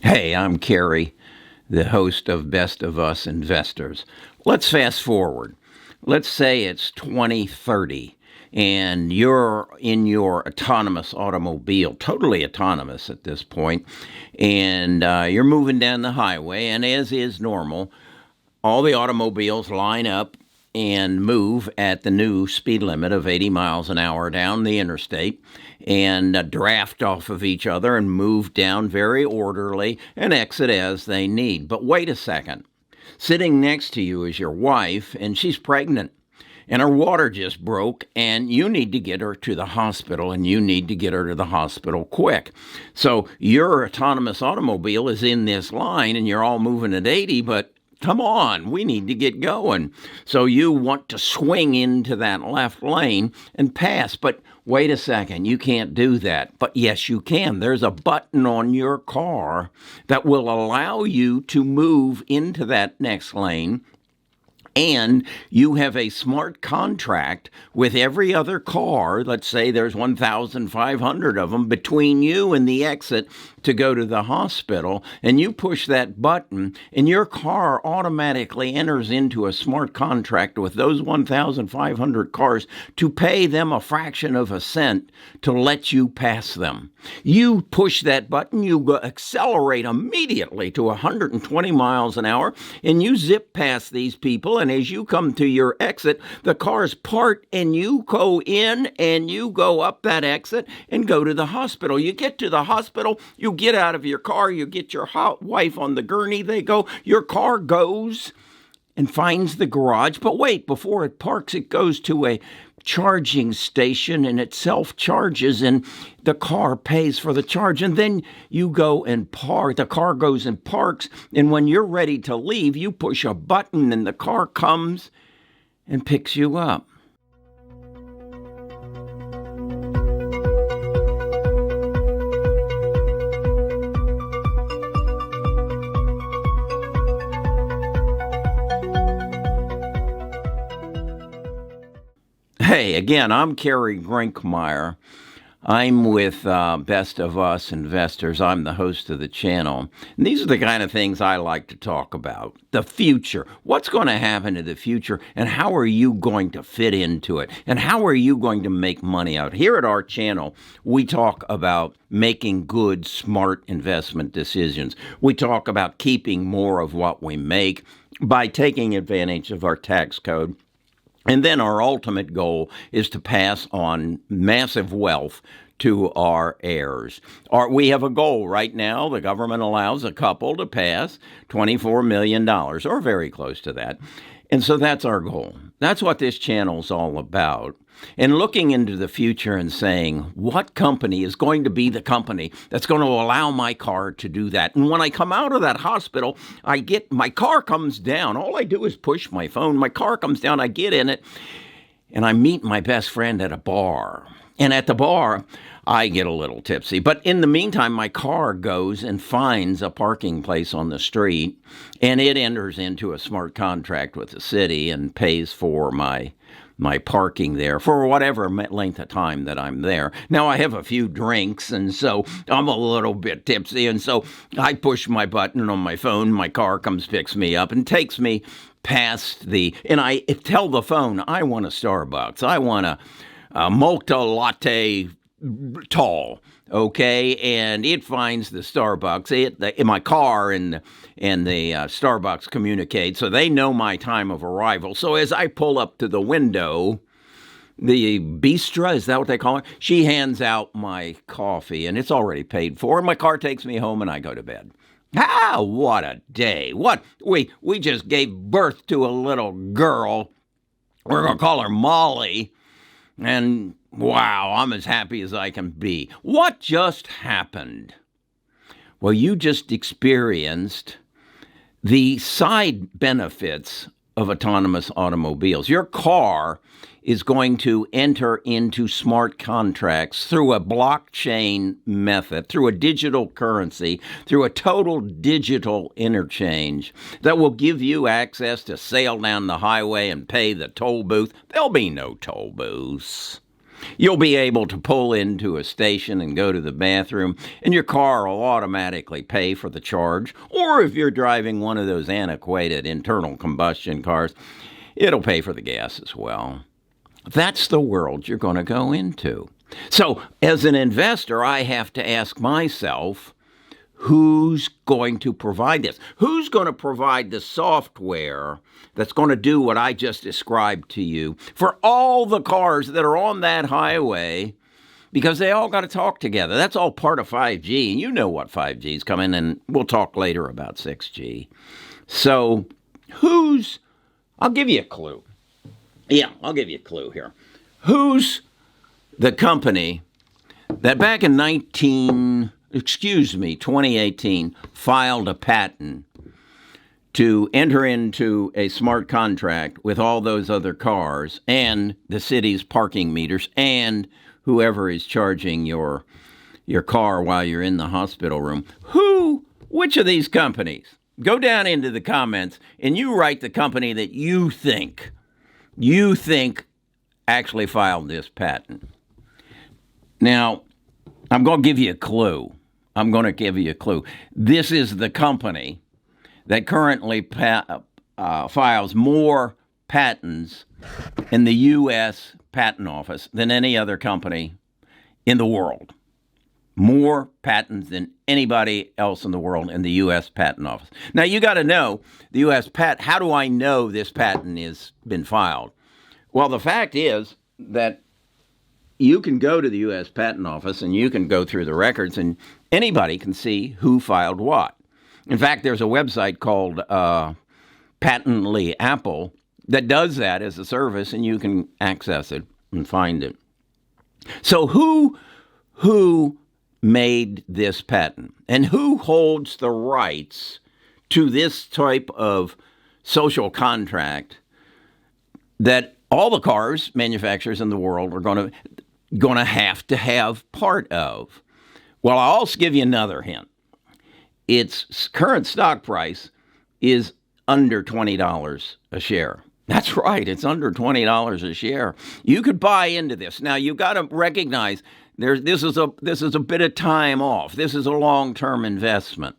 Hey, I'm Kerry, the host of Best of Us Investors. Let's fast forward. Let's say it's 2030 and you're in your autonomous automobile, totally autonomous at this point, and you're moving down the highway, and as is normal, all the automobiles line up and move at the new speed limit of 80 miles an hour down the interstate and draft off of each other and move down very orderly and exit as they need. But wait a second. Sitting next to you is your wife, and she's pregnant. And her water just broke, and you need to get her to the hospital, and you need to get her to the hospital quick. So your autonomous automobile is in this line, and you're all moving at 80, but come on, we need to get going. So you want to swing into that left lane and pass. But wait a second, you can't do that. But yes, you can. There's a button on your car that will allow you to move into that next lane. And you have a smart contract with every other car. Let's say there's 1,500 of them between you and the exit to go to the hospital. And you push that button, and your car automatically enters into a smart contract with those 1,500 cars to pay them a fraction of a cent to let you pass them. You push that button, you accelerate immediately to 120 miles an hour, and you zip past these people. And as you come to your exit, the cars part and you go in and you go up that exit and go to the hospital. You get to the hospital, you get out of your car, you get your wife on the gurney, they go, your car goes and finds the garage. But wait, before it parks, it goes to a charging station and it self-charges and the car pays for the charge. And then you go and park. The car goes and parks. And when you're ready to leave, you push a button and the car comes and picks you up. Hey, again, I'm Kerry Grinkmeyer. I'm with Best of Us Investors. I'm the host of the channel. And these are the kind of things I like to talk about. The future. What's going to happen in the future, and how are you going to fit into it? And how are you going to make money out? Here at our channel, we talk about making good, smart investment decisions. We talk about keeping more of what we make by taking advantage of our tax code. And then our ultimate goal is to pass on massive wealth to our heirs. We have a goal right now. The government allows a couple to pass $24 million, or very close to that. And so that's our goal. That's what this channel is all about. And looking into the future and saying, what company is going to be the company that's going to allow my car to do that? And when I come out of that hospital, my car comes down. All I do is push my phone. My car comes down. I get in it, and I meet my best friend at a bar. And at the bar, I get a little tipsy. But in the meantime, my car goes and finds a parking place on the street, and it enters into a smart contract with the city and pays for my parking there for whatever length of time that I'm there. Now, I have a few drinks, and so I'm a little bit tipsy, and so I push my button on my phone. My car comes, picks me up, and takes me past and I tell the phone, I want a Starbucks. I want a mocha latte tall, okay? And it finds the Starbucks. In my car and the Starbucks communicate, so they know my time of arrival. So as I pull up to the window, the bistro, is that what they call it? She hands out my coffee, and it's already paid for. And my car takes me home, and I go to bed. Ah, what a day. What? We just gave birth to a little girl. We're going to call her Molly. And wow, I'm as happy as I can be. What just happened? Well, you just experienced the side benefits of autonomous automobiles. Your car is going to enter into smart contracts through a blockchain method, through a digital currency, through a total digital interchange that will give you access to sail down the highway and pay the toll booth. There'll be no toll booths. You'll be able to pull into a station and go to the bathroom, and your car will automatically pay for the charge. Or if you're driving one of those antiquated internal combustion cars, it'll pay for the gas as well. That's the world you're going to go into. So, as an investor, I have to ask myself, who's going to provide this? Who's going to provide the software that's going to do what I just described to you for all the cars that are on that highway? Because they all got to talk together. That's all part of 5G. And you know what 5G is coming, and we'll talk later about 6G. So I'll give you a clue. Yeah, I'll give you a clue here. Who's the company that back in 2018, filed a patent to enter into a smart contract with all those other cars and the city's parking meters and whoever is charging your car while you're in the hospital room? Which of these companies? Go down into the comments and you write the company that you think actually filed this patent. Now, I'm going to give you a clue. This is the company that currently files more patents in the U.S. Patent Office than any other company in the world. More patents than anybody else in the world in the U.S. Patent Office. Now, you got to know the U.S. patent. How do I know this patent has been filed? Well, the fact is that you can go to the U.S. Patent Office and you can go through the records and anybody can see who filed what. In fact, there's a website called Patently Apple that does that as a service, and you can access it and find it. So who made this patent? And who holds the rights to this type of social contract that all the cars manufacturers in the world are going to have part of? Well, I'll also give you another hint. Its current stock price is under $20 a share. That's right, it's under $20 a share. You could buy into this. Now, you've got to recognize this is a bit of time off. This is a long-term investment.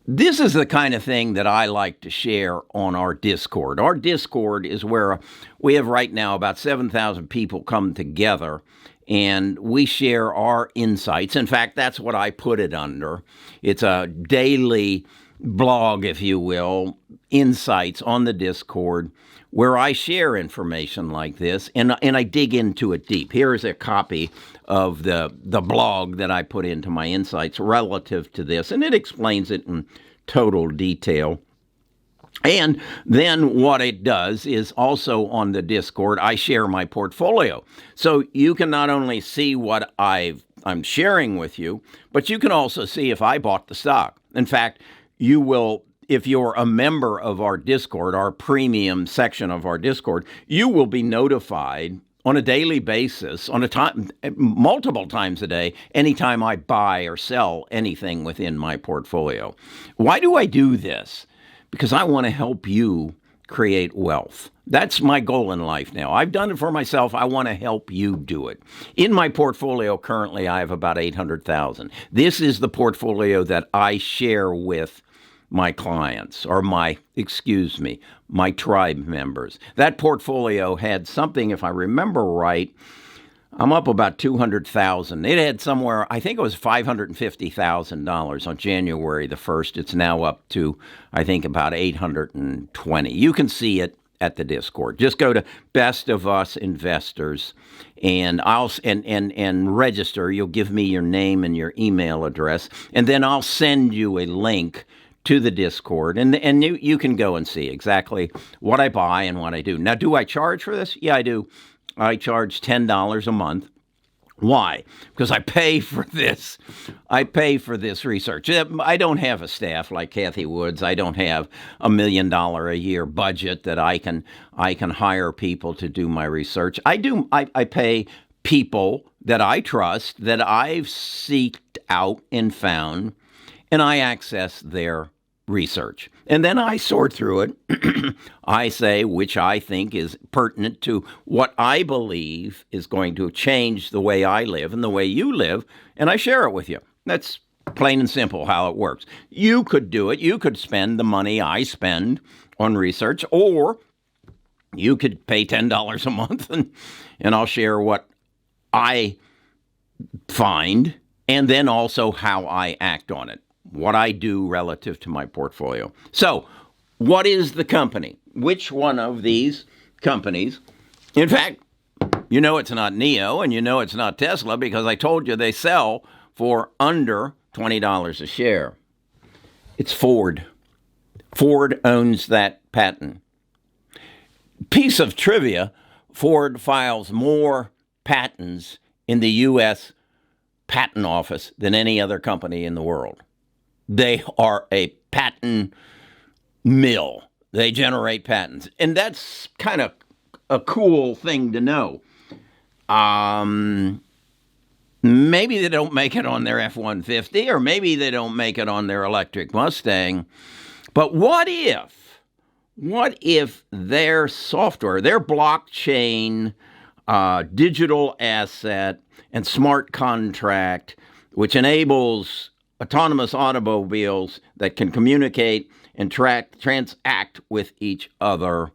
This is the kind of thing that I like to share on our Discord. Our Discord is where we have right now about 7,000 people come together, and we share our insights. In fact, that's what I put it under. It's a daily blog, if you will, insights on the Discord, where I share information like this, and I dig into it deep. Here is a copy of the blog that I put into my insights relative to this, and it explains it in total detail. And then what it does is also on the Discord, I share my portfolio. So you can not only see what I'm sharing with you, but you can also see if I bought the stock. In fact, you will, if you're a member of our Discord, our premium section of our Discord, you will be notified on a daily basis, multiple times a day, anytime I buy or sell anything within my portfolio. Why do I do this? Because I want to help you create wealth. That's my goal in life now. I've done it for myself. I want to help you do it. In my portfolio currently, I have about 800,000. This is the portfolio that I share with my clients, or my tribe members. That portfolio had something, if I remember right, I'm up about 200,000. It had somewhere, I think it was $550,000 on January the 1st. It's now up to, I think, about 820. You can see it at the Discord. Just go to Best of Us Investors and and register. You'll give me your name and your email address, and then I'll send you a link to the Discord, and you can go and see exactly what I buy and what I do. Now, do I charge for this? Yeah, I do. I charge $10 a month. Why? Because I pay for this. I pay for this research. I don't have a staff like Kathy Woods. I don't have $1 million a year budget that I can hire people to do my research. I pay people that I trust, that I've seeked out and found, and I access their research. And then I sort through it. I say which I think is pertinent to what I believe is going to change the way I live and the way you live, and I share it with you. That's plain and simple how it works. You could do it. You could spend the money I spend on research, or you could pay $10 a month and I'll share what I find and then also how I act on it, what I do relative to my portfolio. So, what is the company? Which one of these companies? In fact, you know it's not NIO and you know it's not Tesla because I told you they sell for under $20 a share. It's Ford. Ford owns that patent. Piece of trivia, Ford files more patents in the U.S. Patent Office than any other company in the world. They are a patent mill. They generate patents. And that's kind of a cool thing to know. Maybe they don't make it on their F-150, or maybe they don't make it on their electric Mustang. But what if their software, their blockchain, digital asset, and smart contract, which enables autonomous automobiles that can communicate and transact with each other,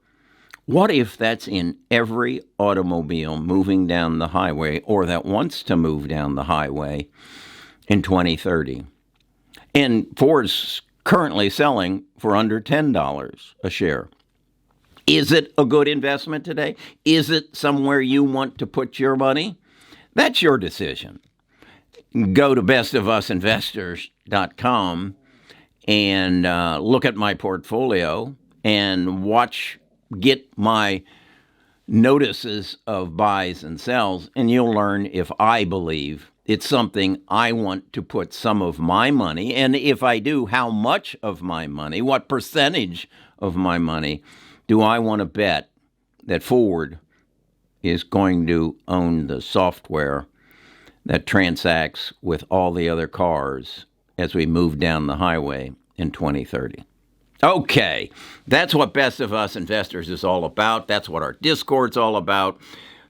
what if that's in every automobile moving down the highway or that wants to move down the highway in 2030? And Ford's currently selling for under $10 a share. Is it a good investment today? Is it somewhere you want to put your money? That's your decision. Go to bestofusinvestors.com and look at my portfolio and get my notices of buys and sells, and you'll learn if I believe it's something I want to put some of my money, and if I do, how much of my money, what percentage of my money do I want to bet that Ford is going to own the software that transacts with all the other cars as we move down the highway in 2030. Okay, that's what Best of Us Investors is all about. That's what our Discord's all about.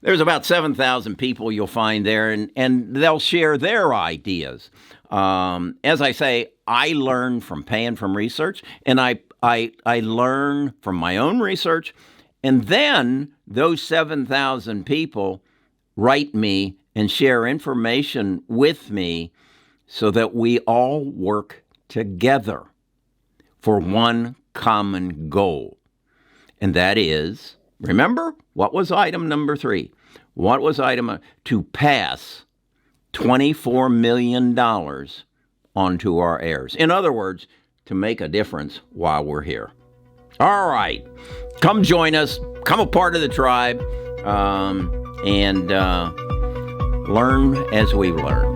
There's about 7,000 people you'll find there, and they'll share their ideas. As I say, I learn from paying from research, and I learn from my own research, and then those 7,000 people write me and share information with me so that we all work together for one common goal. And that is, remember, what was item number 3? What was to pass $24 million onto our heirs. In other words, to make a difference while we're here. All right. Come join us. Come a part of the tribe and learn as we learn.